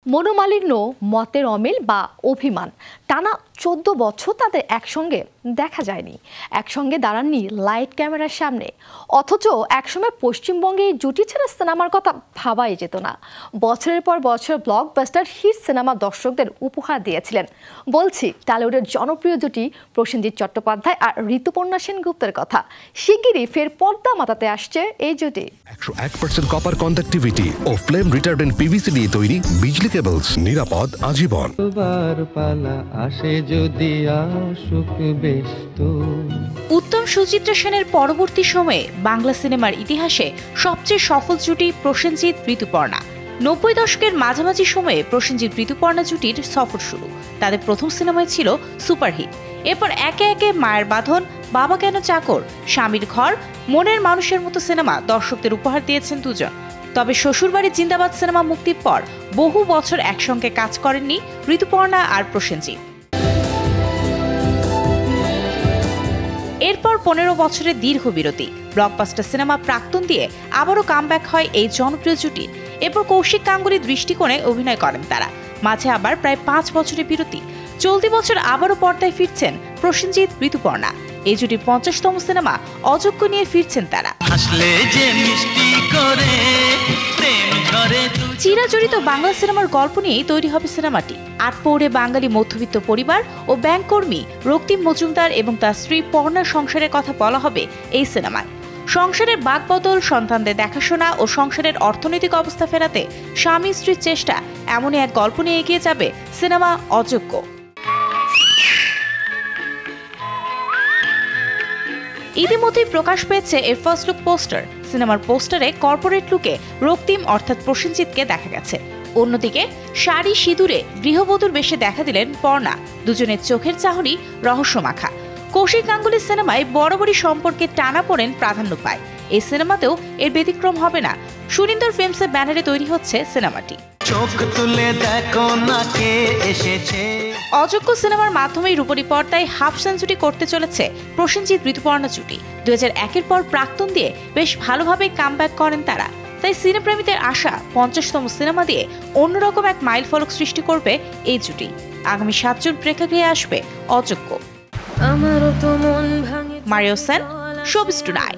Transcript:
মনোমালিন্য, মতের অমিল বা অভিমান টানা ১৪ বছর তাদের একসঙ্গে দেখা যায়নি, একসঙ্গে দাঁড়াননি লাইট ক্যামেরার সামনে। অথচ একসময় পশ্চিমবঙ্গে এই জুটি ছাড়া সিনেমার কথা ভাবাই যেত না। বছরের পর বছর ব্লকবাস্টার হিট সিনেমা দর্শকদের উপহার দিয়েছিলেন। বলছি টলিউডের জনপ্রিয় জুটি প্রসেনজিৎ চট্টোপাধ্যায় আর ঋতুপর্ণা সেনগুপ্তের কথা। শিগগিরই ফের পর্দা মাতাতে আসছে এই জুটি। 101% কপার কন্ডাক্টিভিটি ও ফ্লেম রিটার্ডেন্ট পিভিসি দিয়ে তৈরি বিজলি কেবলস, নিরাপদ আজীবন। উত্তম সুচিত্রা সেনের পরবর্তী সময়ে বাংলা সিনেমার ইতিহাসে সবচেয়ে সফল জুটি প্রসেনজিৎ ঋতুপর্ণা। 90 দশকের মাঝামাঝি সময়ে প্রসেনজিৎ ঋতুপর্ণা জুটির সফর শুরু। তাদের প্রথম সিনেমায় ছিল সুপারহিট। এরপর একে একে মায়ের বাঁধন, বাবা কেন চাকর, স্বামীর ঘর, মনের মানুষের মতো সিনেমা দর্শকদের উপহার দিয়েছেন দুজন। তবে শ্বশুরবাড়ি জিন্দাবাদ সিনেমা মুক্তির পর বহু বছর একসঙ্গে কাজ করেননি ঋতুপর্ণা আর প্রসেনজিৎ। এরপর 15 বছরের দীর্ঘ বিরতি। ব্লকবাস্টার সিনেমা প্রাক্তন দিয়ে আবারও কামব্যাক হয় এই জনপ্রিয় জুটির। এরপর কৌশিক গাঙ্গুলির দৃষ্টিকোণে অভিনয় করেন তারা। মাঝে আবার প্রায় 5 বছরের বিরতি। চলতি বছর আবারও পর্দায় ফিরছেন প্রসেনজিৎ ঋতুপর্ণা। এই জুটির 50তম সিনেমা অযোগ্য নিয়ে ফিরছেন তারা। চিরাচরিত বাংলা সিনেমার গল্প নিয়েই তৈরি হবে সিনেমাটি। আটপৌরে বাঙালি মধ্যবিত্ত পরিবার ও ব্যাংক কর্মী রক্তিম মজুমদার এবং তার স্ত্রী পর্ণার সংসারের কথা বলা হবে এই সিনেমায়। সংসারের বাকবদল, সন্তানদের দেখাশোনা ও সংসারের অর্থনৈতিক অবস্থা ফেরাতে স্বামী স্ত্রীর চেষ্টা, এমনই এক গল্প নিয়ে এগিয়ে যাবে সিনেমা অযোগ্য। ইতিমধ্যেই প্রকাশ পেয়েছে এর ফার্স্ট লুক পোস্টার। সিনেমার পোস্টারে কর্পোরেট লুকে রক্তিম অর্থাৎ প্রসেনজিৎকে দেখা গেছে। অন্যদিকে শাড়ি সিঁদুরে গৃহবধূর বেশে দেখা দিলেন পর্ণা। দুজনের চোখের চাহনি রহস্যমাখা। কৌশিক গাঙ্গুলির সিনেমায় বরাবরই সম্পর্কে টানাপোড়েন প্রাধান্য পায়। এই সিনেমাতেও এর ব্যতিক্রম হবে না। সুরিন্দর ফিল্মসের ব্যানারে তৈরি হচ্ছে সিনেমাটি। অযোগ্য সিনেমার মাধ্যমেই রূপরী পর্দায় হাফ সেঞ্চুরি করতে চলেছে প্রসেনজিৎ ঋতুপর্ণা জুটি। 2001-এর পর প্রাক্তন দিয়ে বেশ ভালোভাবে কামব্যাক করেন তারা। তাই সিনেপ্রেমীদের আশা 50তম সিনেমা দিয়ে অন্যরকম এক মাইলফলক সৃষ্টি করবে এই জুটি। আগামী 7 জুন প্রেক্ষাগৃহে আসবে অযোগ্য। Mario Sen, showbiz tonight.